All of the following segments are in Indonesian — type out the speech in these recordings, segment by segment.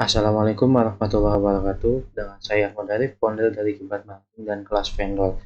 Assalamualaikum warahmatullahi wabarakatuh. Dengan saya Ahmad Arif, founder dari Kiblat Marketing dan Kelas Vendor.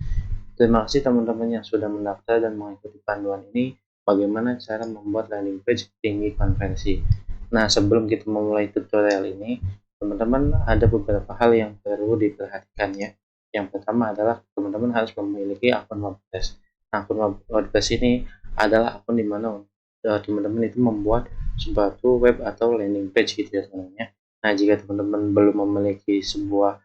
Terima kasih teman-teman yang sudah mendaftar dan mengikuti panduan ini, bagaimana cara membuat landing page tinggi konversi. Nah, sebelum kita memulai tutorial ini, teman-teman ada beberapa hal yang perlu diperhatikan ya. Yang pertama adalah teman-teman harus memiliki akun WordPress. Nah, akun WordPress ini adalah akun di mana teman-teman itu membuat suatu web atau landing page gitu ya teman-teman. Nah, jika teman-teman belum memiliki sebuah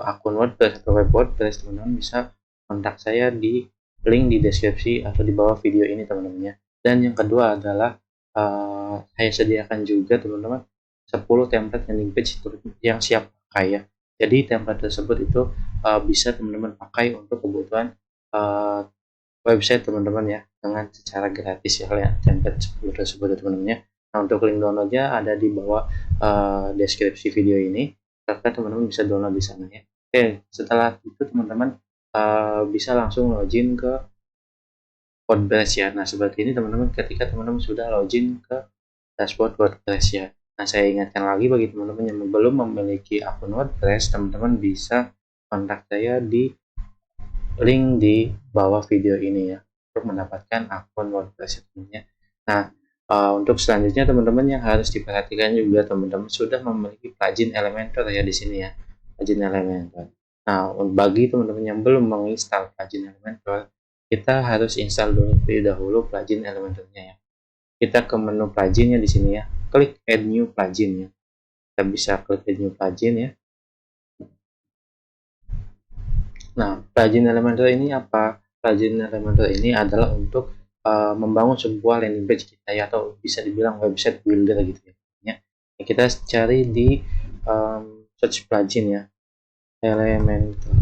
akun WordPress atau web WordPress, teman-teman bisa kontak saya di link di deskripsi atau di bawah video ini teman-teman ya. Dan yang kedua adalah saya sediakan juga teman-teman 10 template landing page yang siap pakai ya. Jadi template tersebut itu bisa teman-teman pakai untuk kebutuhan uh, website teman-teman ya dengan secara gratis ya template 10 tersebut ya teman-teman ya. Nah, untuk link downloadnya ada di bawah deskripsi video ini, serta teman-teman bisa download di sana ya. Oke, setelah itu teman-teman bisa langsung login ke WordPress ya. Nah, seperti ini teman-teman ketika teman-teman sudah login ke dashboard WordPress ya. Nah, saya ingatkan lagi bagi teman-teman yang belum memiliki akun WordPress, teman-teman bisa kontak saya di link di bawah video ini ya untuk mendapatkan akun WordPress ya. Nah, untuk selanjutnya teman-teman yang harus diperhatikan juga teman-teman sudah memiliki plugin Elementor ya di sini ya, plugin Elementor. Nah, bagi teman-teman yang belum menginstal plugin Elementor, kita harus install dulu terlebih dahulu plugin Elementornya ya. Kita ke menu pluginnya di sini ya, klik Add New Plugin ya. Kita bisa klik Add New Plugin ya. Nah, plugin Elementor ini apa? Plugin Elementor ini adalah untuk membangun sebuah landing page kita ya, atau bisa dibilang website builder gitu ya. Kita cari di search plugin ya, Elementor.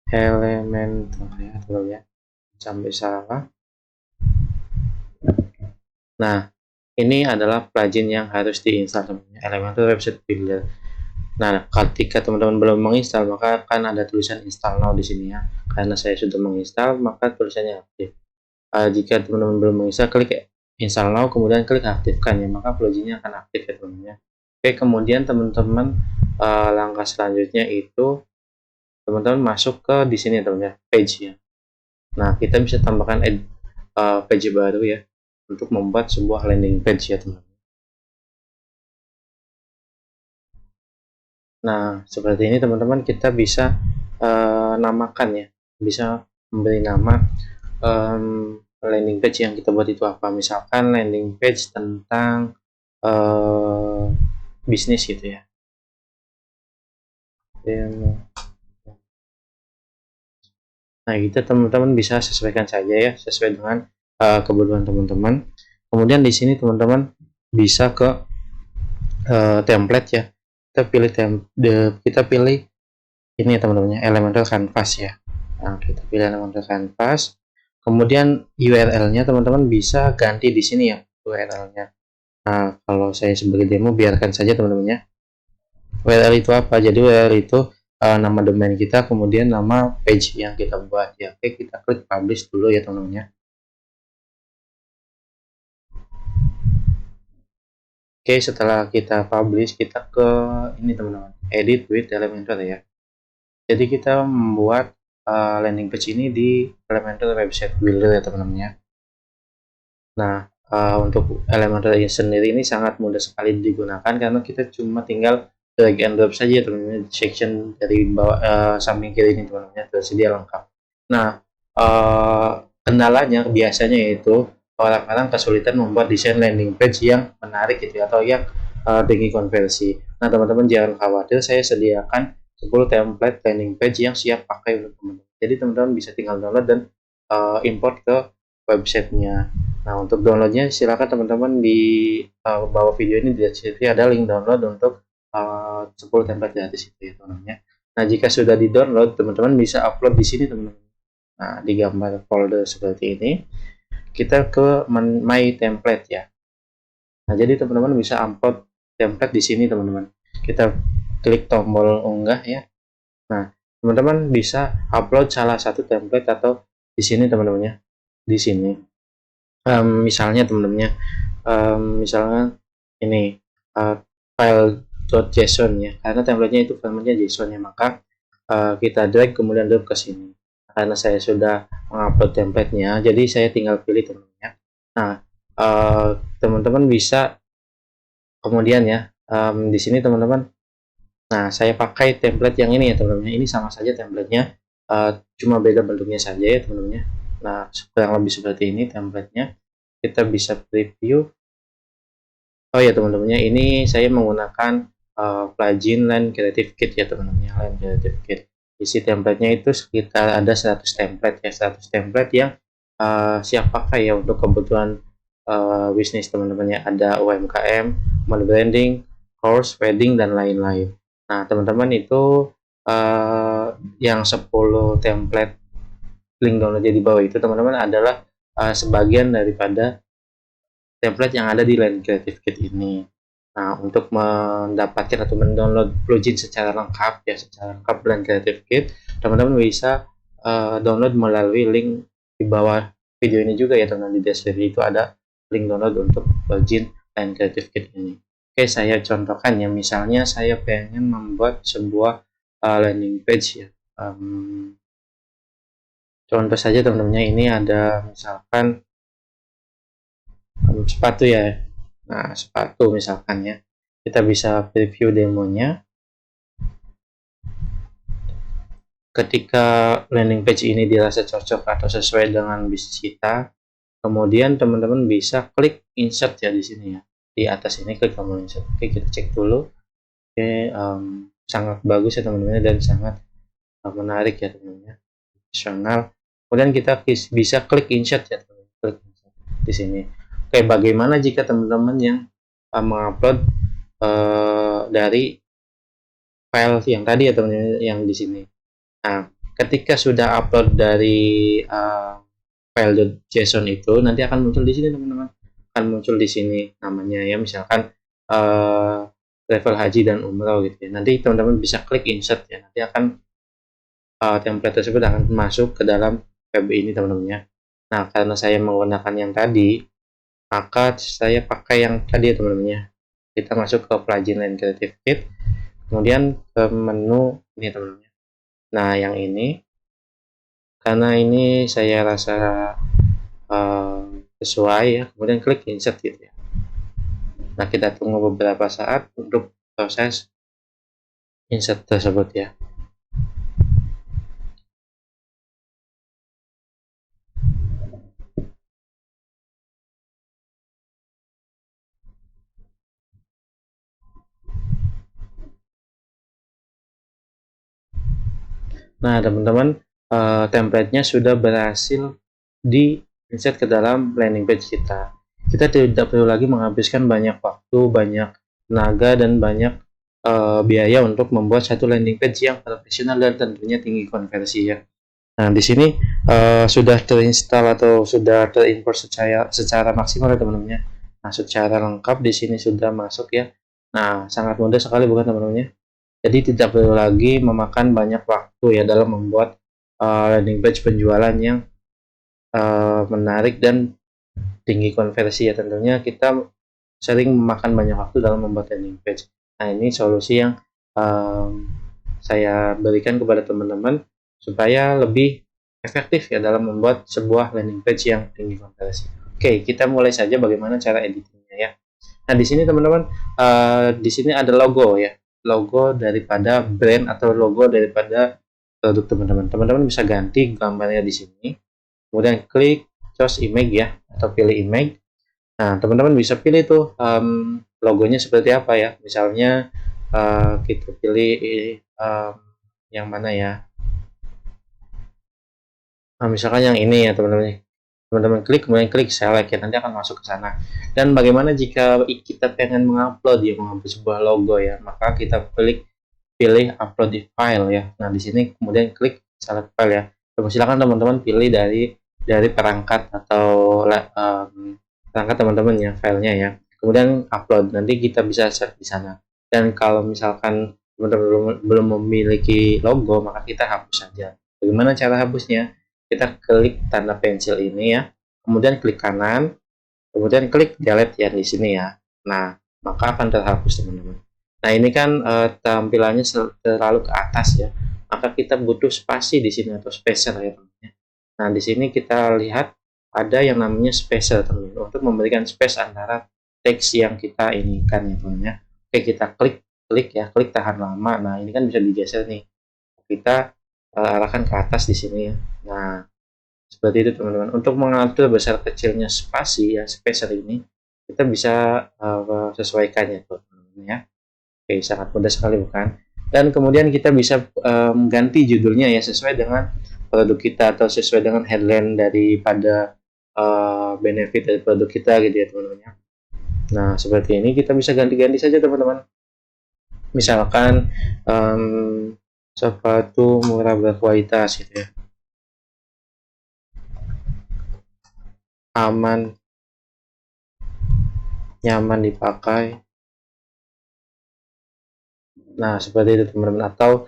Elementor ya, dulu ya, sampai salah. Nah, ini adalah plugin yang harus diinstal teman-teman, Elementor Website Builder. Nah, ketika teman-teman belum menginstal, maka akan ada tulisan install now di sini ya. Karena saya sudah menginstal, maka tulisannya aktif. Jika teman-teman belum menginstal, klik install now, kemudian klik aktifkan ya, maka pluginnya akan aktif ya teman-teman. Oke, kemudian teman-teman langkah selanjutnya itu teman-teman masuk ke di sini teman-teman, page ya. Nah, kita bisa tambahkan page baru ya untuk membuat sebuah landing page ya teman-teman. Nah, seperti ini teman-teman kita bisa namakan ya, bisa memberi nama landing page yang kita buat itu apa. Misalkan landing page tentang bisnis gitu ya. Nah, kita teman-teman bisa sesuaikan saja ya, sesuai dengan kebutuhan teman-teman. Kemudian di sini teman-teman bisa ke template ya. Kita pilih ini teman-teman, Elementor Canvas ya. Nah, kita pilih Elementor Canvas. Kemudian URL-nya teman-teman bisa ganti di sini ya, URL-nya. Nah, kalau saya sebagai demo biarkan saja teman-teman ya. URL itu apa? Jadi URL itu nama domain kita, kemudian nama page yang kita buat ya. Oke, kita klik publish dulu ya teman-teman ya. Oke, setelah kita publish, kita ke ini teman-teman, edit with Elementor ya. Jadi kita membuat landing page ini di Elementor Website Builder ya teman-teman ya. Nah, untuk Elementor sendiri ini sangat mudah sekali digunakan karena kita cuma tinggal drag and drop saja teman-teman, section dari bawah samping kiri ini teman-teman, tersedia lengkap. Nah, kendalanya biasanya yaitu orang-orang kesulitan membuat desain landing page yang menarik gitu atau yang tinggi konversi. Nah, teman-teman jangan khawatir, saya sediakan 10 template landing page yang siap pakai untuk teman-teman. Jadi teman-teman bisa tinggal download dan import ke websitenya. Nah, untuk downloadnya silakan teman-teman di bawah video ini di deskripsi ada link download untuk 10 template gratis itu ya teman-teman. Nah, jika sudah di download, teman-teman bisa upload di sini teman-teman. Nah, di gambar folder seperti ini, kita ke my template ya. Nah, jadi teman-teman bisa upload template di sini teman-teman. Kita klik tombol unggah ya. Nah, teman-teman bisa upload salah satu template atau di sini teman-teman ya. Di sini. Misalnya teman-temannya, misalnya ini file.json ya, karena template-nya itu formatnya JSON ya, maka kita drag kemudian drop ke sini. Karena saya sudah mengupload template-nya, jadi saya tinggal pilih teman-teman. Nah, teman-teman bisa kemudian ya, di sini teman-teman. Nah, saya pakai template yang ini ya teman-teman. Ini sama saja template-nya, cuma beda bentuknya saja ya teman-teman. Nah, kurang lebih seperti ini template-nya. Kita bisa preview. Oh ya teman-temannya, ini saya menggunakan plugin Line Creative Kit ya teman-teman. Line Creative Kit. Isi template-nya itu sekitar ada 100 template ya, 100 template yang siap pakai ya untuk kebutuhan bisnis teman-temannya. Ada UMKM, money branding, course, wedding, dan lain-lain. Nah teman-teman itu yang 10 template link downloadnya di bawah itu teman-teman adalah sebagian daripada template yang ada di Line Creative Kit ini. Nah, untuk mendapatkan atau mendownload plugin secara lengkap ya, secara lengkap Line Creative Kit, teman-teman bisa download melalui link di bawah video ini juga ya teman-teman. Di deskripsi itu ada link download untuk plugin Line Creative Kit ini. Oke, saya contohkan ya, misalnya saya pengen membuat sebuah landing page ya. Contoh saja teman-temannya, ini ada misalkan sepatu ya. Nah, sepatu misalkan ya. Kita bisa preview demonya. Ketika landing page ini dirasa cocok atau sesuai dengan bisnis kita, kemudian teman-teman bisa klik insert ya di sini ya. Di atas ini klik tombol insert. Oke, kita cek dulu. Oke, sangat bagus ya teman-teman dan sangat menarik ya teman-teman. Profesional. Kemudian kita bisa klik insert ya teman-teman. Klik insert di sini. Oke, bagaimana jika teman-teman yang mengupload dari file yang tadi ya teman-teman, yang di sini. Nah, ketika sudah upload dari file.json itu, nanti akan muncul di sini teman-teman. Akan muncul di sini namanya ya, misalkan travel haji dan umroh gitu ya. Nanti teman-teman bisa klik insert ya. Nanti akan template tersebut akan masuk ke dalam web ini teman-teman ya. Nah, karena saya menggunakan yang tadi, maka saya pakai yang tadi ya teman-teman ya. Kita masuk ke plugin Line Creative Kit, kemudian ke menu ini teman-teman. Nah, yang ini karena ini saya rasa sesuai ya, kemudian klik insert gitu ya. Nah, kita tunggu beberapa saat untuk proses insert tersebut ya. Nah, teman-teman, template-nya sudah berhasil di insert ke dalam landing page kita. Kita tidak perlu lagi menghabiskan banyak waktu, banyak tenaga, dan banyak biaya untuk membuat satu landing page yang profesional dan tentunya tinggi konversi ya. Nah, di sini sudah terinstall atau sudah terimport secara maksimal ya teman-teman. Nah, secara lengkap di sini sudah masuk ya. Nah, sangat mudah sekali bukan teman-teman. Jadi tidak perlu lagi memakan banyak waktu ya dalam membuat landing page penjualan yang menarik dan tinggi konversi ya. Tentunya kita sering memakan banyak waktu dalam membuat landing page. Nah, ini solusi yang saya berikan kepada teman-teman supaya lebih efektif ya dalam membuat sebuah landing page yang tinggi konversi. Oke, kita mulai saja bagaimana cara editingnya ya. Nah, di sini teman-teman, di sini ada logo ya, logo daripada brand atau logo daripada produk teman-teman. Teman-teman bisa ganti gambarnya di sini, kemudian klik choose image ya, atau pilih image. Nah, teman-teman bisa pilih tuh logonya seperti apa ya. Misalnya kita pilih yang mana ya. Nah, misalkan yang ini ya teman-teman. Teman-teman klik, kemudian klik select ya, nanti akan masuk ke sana. Dan bagaimana jika kita pengen mengupload ya, mengupload sebuah logo ya, maka kita pilih upload di file ya. Nah, di sini kemudian klik select file ya. Silakan teman-teman pilih dari perangkat atau perangkat teman-teman ya, filenya ya. Kemudian upload, nanti kita bisa search di sana. Dan kalau misalkan teman-teman belum memiliki logo, maka kita hapus saja. Bagaimana cara hapusnya? Kita klik tanda pensil ini ya, kemudian klik kanan, kemudian klik delete ya di sini ya. Nah, maka akan terhapus teman-teman. Nah, ini kan tampilannya terlalu ke atas ya. Maka kita butuh spasi di sini atau spacer ya teman-teman. Nah, di sini kita lihat ada yang namanya spacer teman-teman untuk memberikan space antara teks yang kita inginkan ya teman-teman ya. Oke, kita klik ya, klik tahan lama. Nah, ini kan bisa digeser nih. Kita arahkan ke atas di sini ya. Nah, seperti itu teman-teman. Untuk mengatur besar kecilnya spasi ya, spacer ini kita bisa sesuaikannya teman-teman ya. Oke, sangat mudah sekali bukan? Dan kemudian kita bisa ganti judulnya ya sesuai dengan produk kita atau sesuai dengan headline daripada benefit dari produk kita gitu ya teman-teman ya. Nah, seperti ini kita bisa ganti-ganti saja teman-teman. Misalkan sepatu murah berkualitas gitu ya. Aman, nyaman dipakai. Nah, seperti itu teman-teman, atau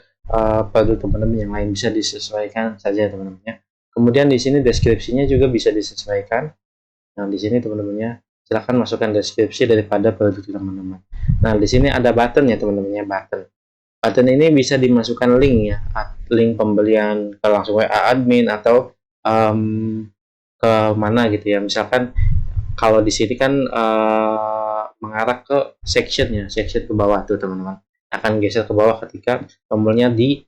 produk teman-teman yang lain bisa disesuaikan saja teman-teman. Kemudian di sini deskripsinya juga bisa disesuaikan. Nah, di sini teman-temannya silahkan masukkan deskripsi daripada produk teman-teman. Nah, di sini ada button ya teman-temannya, button. Button ini bisa dimasukkan link ya, link pembelian ke langsung WA admin atau ke mana gitu ya. Misalkan kalau di sini kan mengarah ke section ke bawah tuh teman-teman. Akan geser ke bawah ketika tombolnya di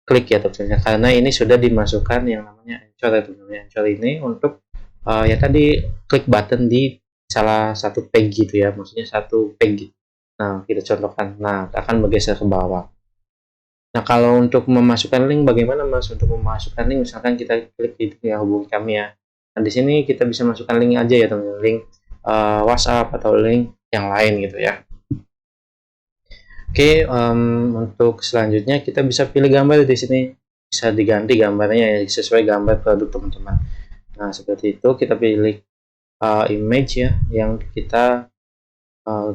klik ya tentunya, karena ini sudah dimasukkan yang namanya anchor ya teman-teman. Anchor ini untuk ya tadi klik button di salah satu page gitu ya, maksudnya satu page gitu. Nah, kita contohkan. Nah, akan bergeser ke bawah. Nah, kalau untuk memasukkan link bagaimana Mas? Untuk memasukkan link misalkan kita klik itu ya, hubungi kami ya. Nah, di sini kita bisa masukkan link aja ya teman-teman, link WhatsApp atau link yang lain gitu ya. Oke, untuk selanjutnya kita bisa pilih gambar di sini. Bisa diganti gambarnya ya sesuai gambar produk teman-teman. Nah, seperti itu kita pilih image ya yang kita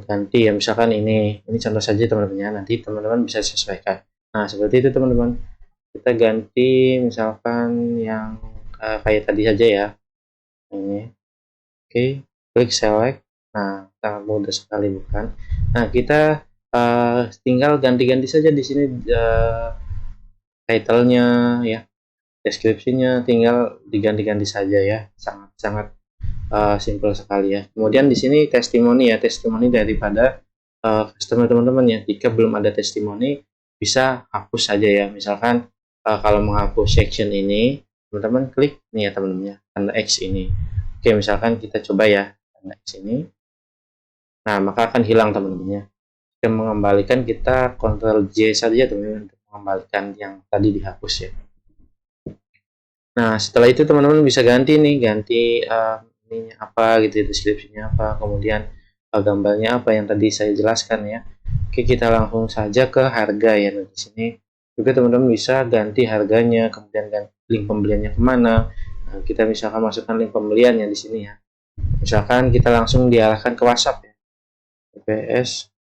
ganti ya, misalkan ini contoh saja teman-teman ya, nanti teman-teman bisa sesuaikan. Nah, seperti itu teman-teman, kita ganti misalkan yang kayak tadi saja ya, ini. Oke, klik select. Nah, sangat mudah sekali bukan? Nah, kita tinggal ganti-ganti saja di sini title-nya ya, deskripsinya tinggal diganti-ganti saja ya, sangat-sangat simple sekali ya. Kemudian di sini testimoni ya, testimoni daripada customer teman-teman ya. Jika belum ada testimoni bisa hapus saja ya. Misalkan kalau menghapus section ini, teman-teman klik nih ya teman-teman ya, tanda X ini. Oke, misalkan kita coba ya tanda X ini. Nah, maka akan hilang teman-teman ya. Jika mengembalikan kita Ctrl J saja teman-teman untuk mengembalikan yang tadi dihapus ya. Nah, setelah itu teman-teman bisa ganti nih, ganti ini apa gitu, deskripsinya apa, kemudian gambarnya apa yang tadi saya jelaskan ya. Oke, kita langsung saja ke harga ya. Nah, di sini juga teman-teman bisa ganti harganya, kemudian ganti link pembeliannya kemana. Nah, kita misalkan masukkan link pembeliannya di sini ya. Misalkan kita langsung diarahkan ke WhatsApp ya. PS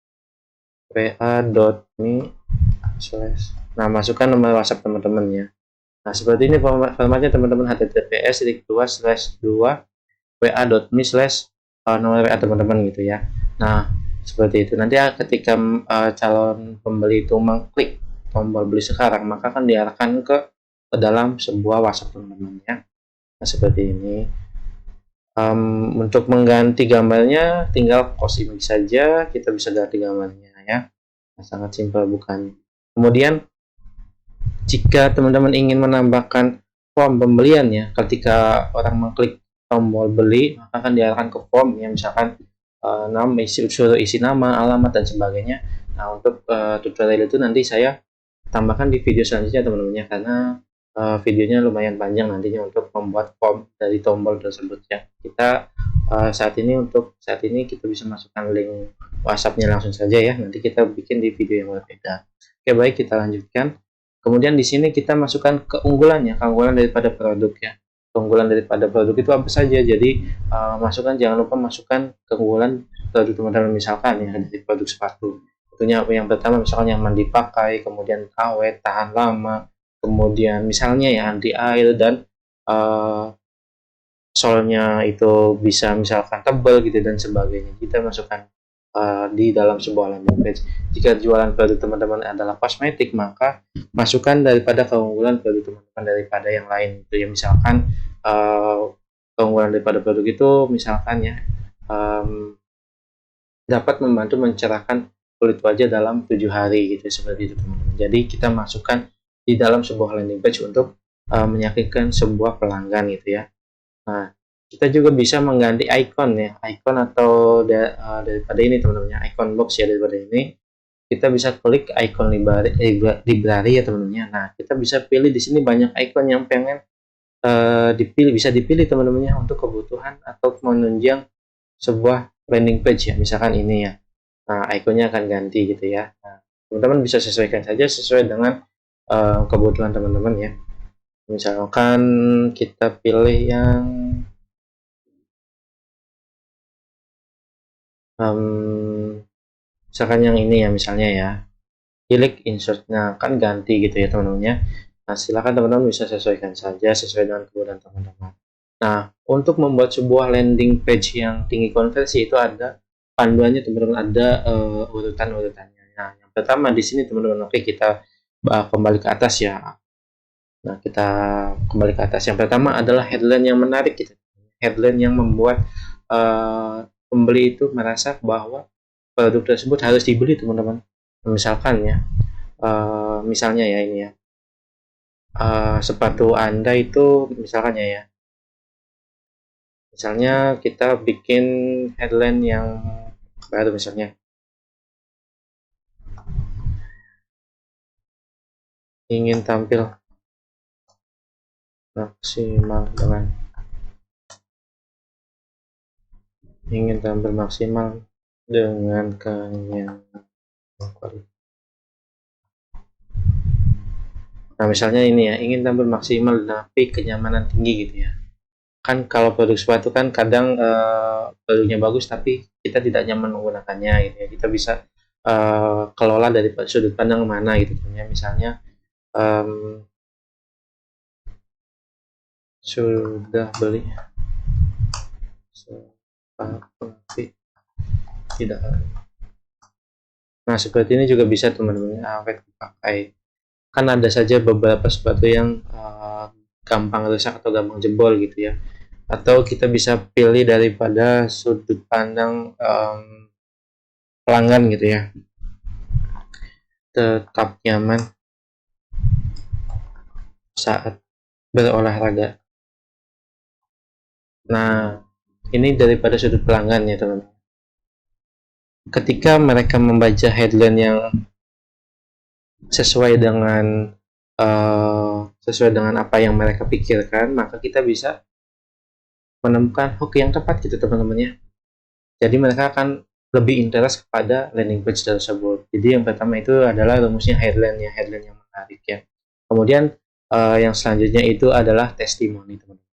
wa.me/. Nah, masukkan nomor WhatsApp teman-teman ya. Nah, seperti ini formatnya teman-teman, https://wa.me/nomor WA teman-teman gitu ya. Nah, seperti itu. Nanti ketika calon pembeli itu mengklik tombol beli sekarang, maka akan diarahkan ke dalam sebuah WhatsApp teman-teman ya. Nah, seperti ini. Untuk mengganti gambarnya tinggal post image saja, kita bisa ganti gambarnya ya. Nah, sangat simpel bukan? Kemudian jika teman-teman ingin menambahkan form pembelian ya, ketika orang mengklik tombol beli maka akan diarahkan ke form ya, misalkan nama, suruh isi nama, alamat dan sebagainya. Nah, untuk tutorial itu nanti saya tambahkan di video selanjutnya teman-teman ya, karena videonya lumayan panjang nantinya untuk membuat form dari tombol tersebut ya. Kita saat ini kita bisa masukkan link WhatsApp-nya langsung saja ya. Nanti kita bikin di video yang berbeda. Oke, baik, kita lanjutkan. Kemudian di sini kita masukkan keunggulannya, keunggulan daripada produk ya. Keunggulan daripada produk itu apa saja? Jadi jangan lupa masukkan keunggulan produk teman-teman, misalkan ya dari produk sepatu. Tentunya yang pertama misalnya nyaman dipakai, kemudian awet, tahan lama, kemudian misalnya ya anti air dan solnya itu bisa misalkan tebal gitu dan sebagainya, kita masukkan di dalam sebuah landing page. Jika jualan produk teman-teman adalah kosmetik, maka masukkan daripada keunggulan produk teman-teman daripada yang lain itu ya, misalkan keunggulan daripada produk itu misalkan ya dapat membantu mencerahkan kulit wajah dalam 7 hari gitu, seperti itu teman-teman. Jadi kita masukkan di dalam sebuah landing page untuk meyakinkan sebuah pelanggan gitu ya. Nah, kita juga bisa mengganti icon ya, icon atau daripada ini teman-teman, icon box ya, daripada ini kita bisa klik icon library ya teman-teman. Nah, kita bisa pilih di sini banyak icon yang pengen bisa dipilih teman-teman ya untuk kebutuhan atau menunjang sebuah landing page ya, misalkan ini ya. Nah, ikonnya akan ganti gitu ya. Nah, teman-teman bisa sesuaikan saja sesuai dengan kebutuhan teman-teman ya. Misalkan kita pilih yang misalkan yang ini ya, misalnya ya, klik insert-nya kan ganti gitu ya teman-teman ya. Nah, silakan teman-teman bisa sesuaikan saja sesuai dengan kebutuhan teman-teman. Nah, untuk membuat sebuah landing page yang tinggi konversi itu ada panduannya teman-teman, ada urutan-urutannya. Nah, yang pertama di sini teman-teman, oke, kita kembali ke atas ya. Nah, kita kembali ke atas. Yang pertama adalah headline yang menarik gitu. Headline yang membuat pembeli itu merasa bahwa produk tersebut harus dibeli teman-teman. Misalkan ya, misalnya ya ini ya, sepatu Anda itu misalkan ya, misalnya kita bikin headline yang baru, misalnya ingin tampil maksimal dengan kenyamanan. Nah, misalnya ini ya, ingin tampil maksimal tapi kenyamanan tinggi gitu ya. Kan kalau produk sepatu kan kadang produknya bagus tapi kita tidak nyaman menggunakannya gitu ya. Kita bisa kelola dari sudut pandang mana gitu ya. Misalnya sudah beli sepatu tidak. Nah, seperti ini juga bisa teman-teman awet dipakai. Kan ada saja beberapa sepatu yang gampang rusak atau gampang jebol gitu ya. Atau kita bisa pilih daripada sudut pandang pelanggan gitu ya, tetap nyaman saat berolahraga. Nah, ini daripada sudut pelanggan ya teman-teman. Ketika mereka membaca headline yang sesuai dengan apa yang mereka pikirkan, maka kita bisa menemukan hook yang tepat gitu teman-teman ya. Jadi mereka akan lebih interest kepada landing page tersebut. Jadi yang pertama itu adalah rumusnya headline ya, headline yang menarik ya. Kemudian yang selanjutnya itu adalah testimoni teman-teman.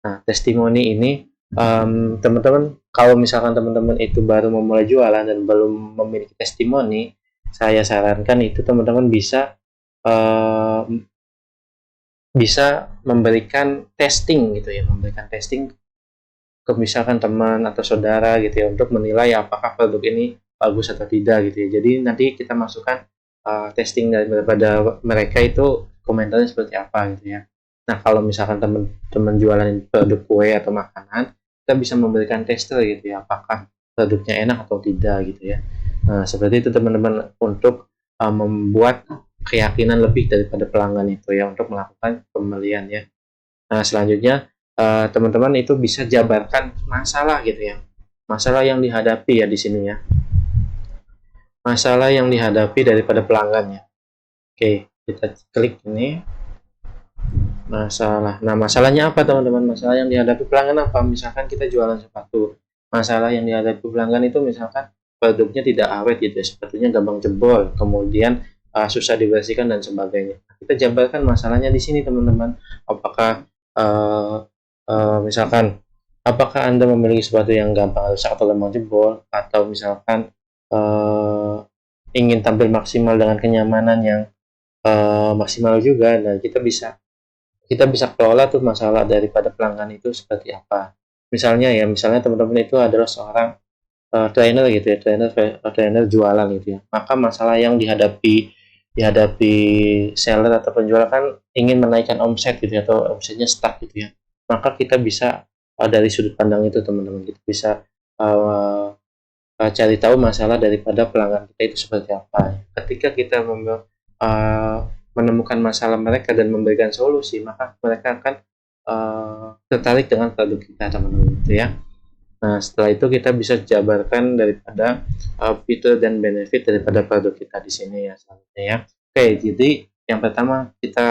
Nah, testimoni ini teman-teman, kalau misalkan teman-teman itu baru memulai jualan dan belum memiliki testimoni, saya sarankan itu teman-teman bisa memberikan testing gitu ya, memberikan testing ke misalkan teman atau saudara gitu ya, untuk menilai apakah produk ini bagus atau tidak gitu ya. Jadi nanti kita masukkan testing daripada mereka itu komentarnya seperti apa gitu ya. Nah, kalau misalkan teman-teman jualan produk kue atau makanan, kita bisa memberikan tester gitu ya, apakah produknya enak atau tidak gitu ya. Nah, seperti itu teman-teman, untuk membuat keyakinan lebih daripada pelanggan itu ya, untuk melakukan pembelian ya. Nah, selanjutnya teman-teman itu bisa jabarkan masalah gitu ya, masalah yang dihadapi ya di sini ya, masalah yang dihadapi daripada pelanggannya. Oke, kita klik ini masalah. Nah, masalahnya apa teman-teman? Masalah yang dihadapi pelanggan apa? Misalkan kita jualan sepatu, masalah yang dihadapi pelanggan itu misalkan produknya tidak awet gitu ya, sepatunya gampang jebol, kemudian susah dibersihkan dan sebagainya. Kita jabarkan masalahnya di sini teman-teman. Apakah misalkan apakah Anda memiliki sepatu yang gampang rusak atau gampang jebol, atau misalkan ingin tampil maksimal dengan kenyamanan yang maksimal juga. Nah, kita bisa kita bisa kelola tuh masalah daripada pelanggan itu seperti apa. Misalnya teman-teman itu adalah seorang trainer gitu ya, trainer jualan gitu ya. Maka masalah yang dihadapi seller atau penjual kan ingin menaikkan omset gitu ya, atau omsetnya stuck gitu ya. Maka kita bisa dari sudut pandang itu teman-teman, kita bisa uh, cari tahu masalah daripada pelanggan kita itu seperti apa. Ketika kita uh, menemukan masalah mereka dan memberikan solusi, maka mereka akan tertarik dengan produk kita teman-teman gitu ya. Nah, setelah itu kita bisa jabarkan daripada fitur dan benefit daripada produk kita di sini ya selanjutnya ya. Oke, jadi yang pertama kita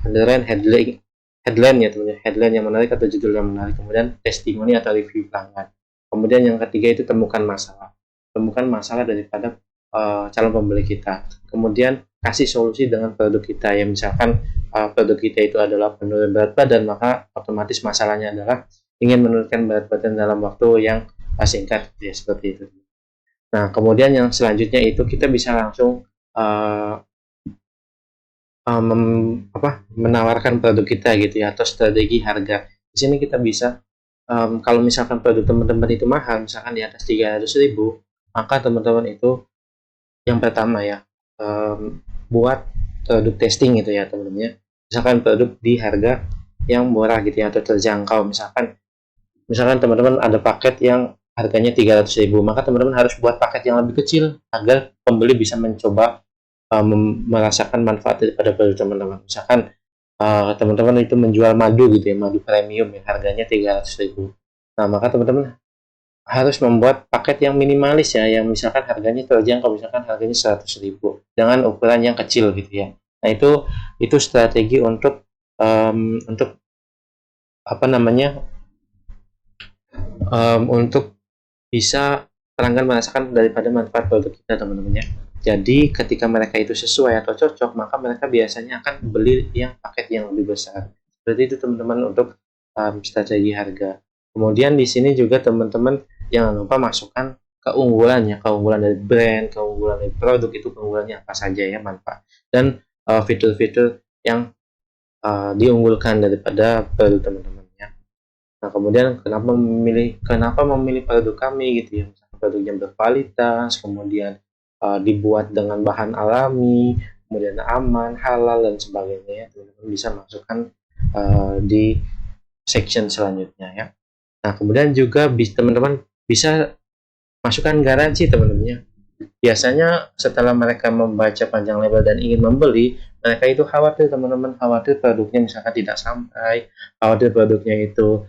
underline headline ya teman-teman, headline yang menarik atau judul yang menarik, kemudian testimoni atau review pelanggan. Kemudian yang ketiga itu temukan masalah daripada calon pembeli kita. Kemudian kasih solusi dengan produk kita ya, misalkan produk kita itu adalah penurunan berat badan, maka otomatis masalahnya adalah ingin menurunkan berat badan dalam waktu yang singkat ya, seperti itu. Nah, kemudian yang selanjutnya itu kita bisa langsung uh, menawarkan produk kita gitu ya, atau strategi harga. Di sini kita bisa kalau misalkan produk teman-teman itu mahal, misalkan di atas 300.000, maka teman-teman itu yang pertama ya, buat produk testing gitu ya teman-teman ya. Misalkan produk di harga yang murah gitu ya, atau terjangkau. Misalkan teman-teman ada paket yang harganya 300.000, maka teman-teman harus buat paket yang lebih kecil agar pembeli bisa mencoba merasakan manfaat daripada produk teman-teman. Misalkan teman-teman itu menjual madu gitu ya, madu premium yang harganya 300.000. Nah, maka teman-teman harus membuat paket yang minimalis ya, yang misalkan harganya terjangkau, misalkan harganya 100.000 dengan ukuran yang kecil gitu ya. Nah, itu strategi untuk apa namanya, untuk bisa pelanggan merasakan daripada manfaat produk kita teman-teman ya. Jadi ketika mereka itu sesuai atau cocok, maka mereka biasanya akan beli yang paket yang lebih besar. Berarti itu teman-teman untuk strategi harga. Kemudian di sini juga teman-teman jangan lupa masukkan keunggulannya, keunggulan dari brand, keunggulan dari produk, itu keunggulannya apa saja ya, manfaat dan fitur-fitur yang diunggulkan daripada produk teman-teman ya. Nah, kemudian kenapa memilih produk kami gitu ya, misalnya produk yang berkualitas, kemudian dibuat dengan bahan alami, kemudian aman, halal dan sebagainya ya. Teman-teman bisa masukkan di section selanjutnya ya. Nah, kemudian juga teman-teman bisa masukkan garansi teman-teman. Biasanya setelah mereka membaca panjang lebar dan ingin membeli, mereka itu khawatir teman-teman, khawatir produknya misalkan tidak sampai, khawatir produknya itu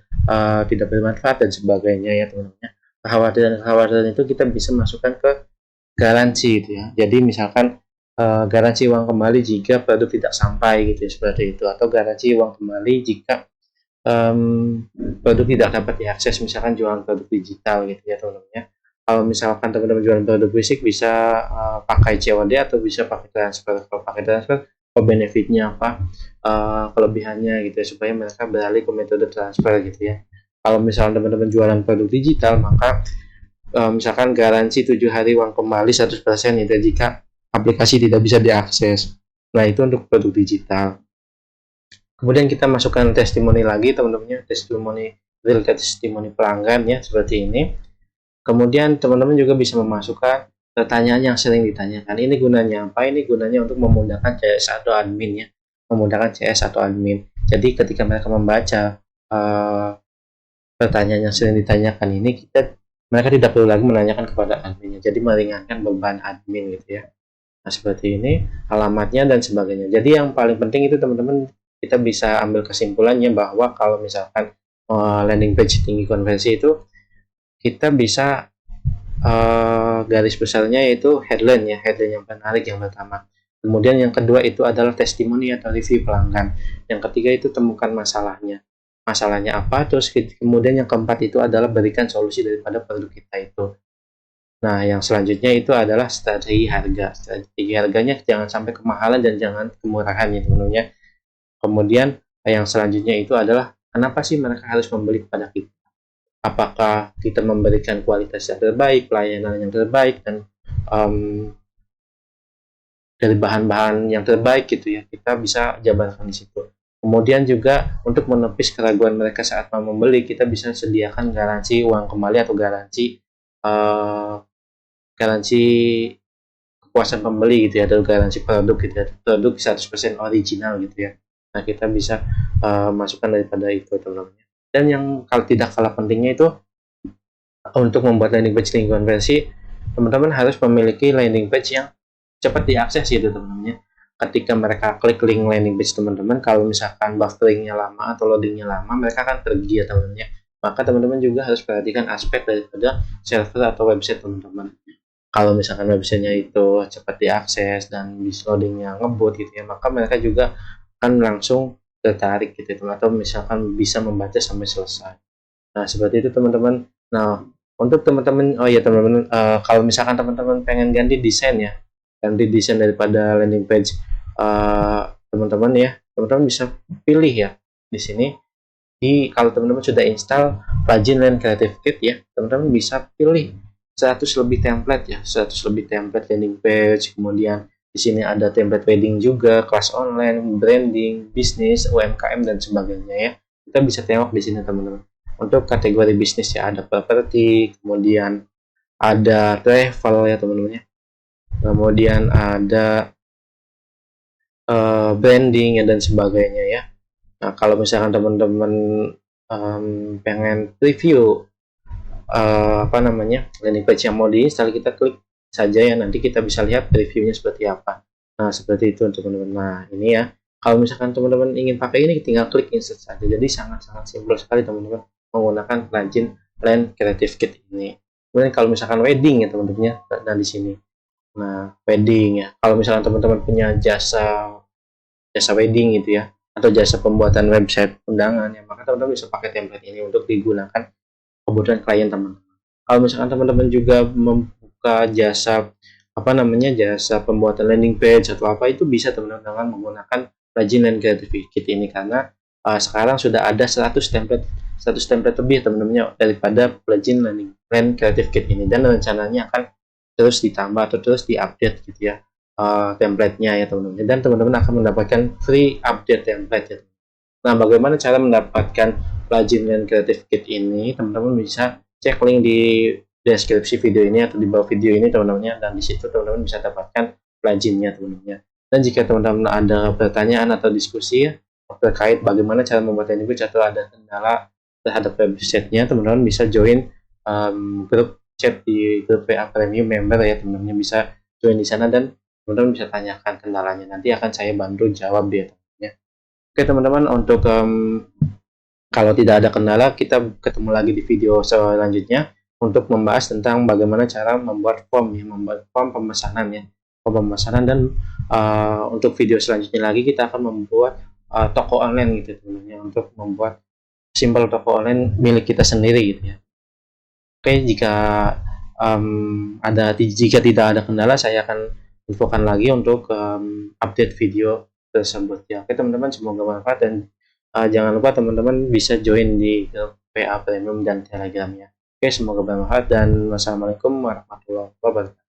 tidak bermanfaat dan sebagainya ya teman-teman. Kekhawatiran itu kita bisa masukkan ke garansi itu ya. Jadi misalkan garansi uang kembali jika produk tidak sampai gitu ya, seperti itu, atau garansi uang kembali jika produk tidak dapat diakses, misalkan jualan produk digital gitu ya teman-teman ya. Kalau misalkan teman-teman jualan produk fisik bisa pakai COD atau bisa pakai transfer. Kalau pakai transfer, benefitnya apa, kelebihannya gitu ya, supaya mereka beralih ke metode transfer gitu ya. Kalau misalkan teman-teman jualan produk digital, maka misalkan garansi 7 hari uang kembali 100% itu jika aplikasi tidak bisa diakses. Nah, itu untuk produk digital. Kemudian kita masukkan testimoni lagi teman-teman, real testimoni pelanggan ya, seperti ini. Kemudian teman-teman juga bisa memasukkan pertanyaan yang sering ditanyakan. Ini gunanya apa? Ini gunanya untuk memudahkan CS atau admin ya, memudahkan CS atau admin. Jadi ketika mereka membaca pertanyaan yang sering ditanyakan ini, mereka tidak perlu lagi menanyakan kepada adminnya. Jadi meringankan beban admin gitu ya. Nah, seperti ini alamatnya dan sebagainya. Jadi yang paling penting itu teman-teman, kita bisa ambil kesimpulannya bahwa kalau misalkan landing page tinggi konversi itu, kita bisa garis besarnya yaitu headline ya, headline yang menarik yang pertama. Kemudian yang kedua itu adalah testimoni atau review pelanggan. Yang ketiga itu temukan masalahnya. Masalahnya apa? Terus kemudian yang keempat itu adalah berikan solusi daripada produk kita itu. Nah, yang selanjutnya itu adalah strategi harga. Strategi harganya jangan sampai kemahalan dan jangan kemurahan ya teman-teman. Kemudian yang selanjutnya itu adalah kenapa sih mereka harus membeli kepada kita? Apakah kita memberikan kualitas yang terbaik, pelayanan yang terbaik, dan dari bahan-bahan yang terbaik gitu ya, kita bisa jabarkan di situ. Kemudian juga untuk menepis keraguan mereka saat mau membeli, kita bisa sediakan garansi uang kembali atau uh, garansi kepuasan pembeli gitu ya, atau garansi produk gitu ya, produk 100% original gitu ya. Nah, kita bisa masukkan daripada itu teman-teman. Dan yang kalau tidak kalah pentingnya itu, untuk membuat landing page lingkungan versi, teman-teman harus memiliki landing page yang cepat diakses gitu teman-teman. Ketika mereka klik link landing page teman-teman, kalau misalkan bufferingnya lama atau loadingnya lama, mereka akan pergi ya teman-teman. Maka teman-teman juga harus perhatikan aspek daripada server atau website teman-teman. Kalau misalkan websitenya itu cepat diakses dan bisa loadingnya ngebut gitu ya, maka mereka juga akan langsung tertarik gitu teman, atau misalkan bisa membaca sampai selesai. Nah, seperti itu teman-teman. Nah, untuk teman-teman, oh ya teman-teman, kalau misalkan teman-teman pengen ganti desain ya, ganti desain daripada landing page teman-teman ya, teman-teman bisa pilih ya di sini. Kalau teman-teman sudah install plugin Land Creative Kit ya, teman-teman bisa pilih 100 lebih template ya, 100 lebih template landing page. Kemudian di sini ada template wedding juga, kelas online, branding, bisnis, UMKM dan sebagainya ya. Kita bisa tengok di sini teman-teman. Untuk kategori bisnis ya, ada properti, kemudian ada travel ya teman-teman ya. Kemudian ada branding ya dan sebagainya ya. Nah, kalau misalkan teman-teman pengen review landing page yang mau diinstal, kita klik saja ya, nanti kita bisa lihat reviewnya seperti apa. Nah, seperti itu teman-teman. Nah, ini ya, kalau misalkan teman-teman ingin pakai ini, tinggal klik insert saja. Jadi sangat-sangat simpel sekali teman-teman menggunakan plugin Land Creative Kit ini. Kemudian kalau misalkan wedding ya teman-teman ya, nah di sini. Nah, wedding ya, kalau misalkan teman-teman punya jasa wedding gitu ya, atau jasa pembuatan website undangan ya, maka teman-teman bisa pakai template ini untuk digunakan kebutuhan klien teman-teman. Kalau misalkan teman-teman juga membuka jasa jasa pembuatan landing page atau apa, itu bisa teman-teman dengan menggunakan plugin Land Creative Kit ini, karena sekarang sudah ada 100 template lebih teman-teman daripada plugin Land Creative Kit ini, dan rencananya akan terus ditambah atau terus diupdate gitu ya template-nya ya teman-teman, dan teman-teman akan mendapatkan free update template ya. Nah, bagaimana cara mendapatkan plugin Land Creative Kit ini? Teman-teman bisa cek link di deskripsi video ini atau di bawah video ini teman-teman, dan di situ teman-teman bisa dapatkan pluginnya teman-teman. Dan jika teman-teman ada pertanyaan atau diskusi terkait bagaimana cara membuat landing page atau ada kendala terhadap website-nya, teman-teman bisa join grup chat di grup WA Premium Member ya teman-teman, bisa join di sana dan teman-teman bisa tanyakan kendalanya, nanti akan saya bantu jawab ya teman-teman. Oke teman-teman, untuk kalau tidak ada kendala, kita ketemu lagi di video selanjutnya untuk membahas tentang bagaimana cara membuat form ya, membuat form pemesanan ya, form pemesanan. Dan untuk video selanjutnya lagi kita akan membuat toko online gitu teman-teman, untuk membuat simpel toko online milik kita sendiri gitu ya. Oke, jika tidak ada kendala, saya akan infokan lagi untuk update video tersebut ya. Oke teman-teman, semoga bermanfaat, dan jangan lupa teman-teman bisa join di grup PA Premium dan Telegram ya. Oke, semoga bermanfaat dan wassalamualaikum warahmatullahi wabarakatuh.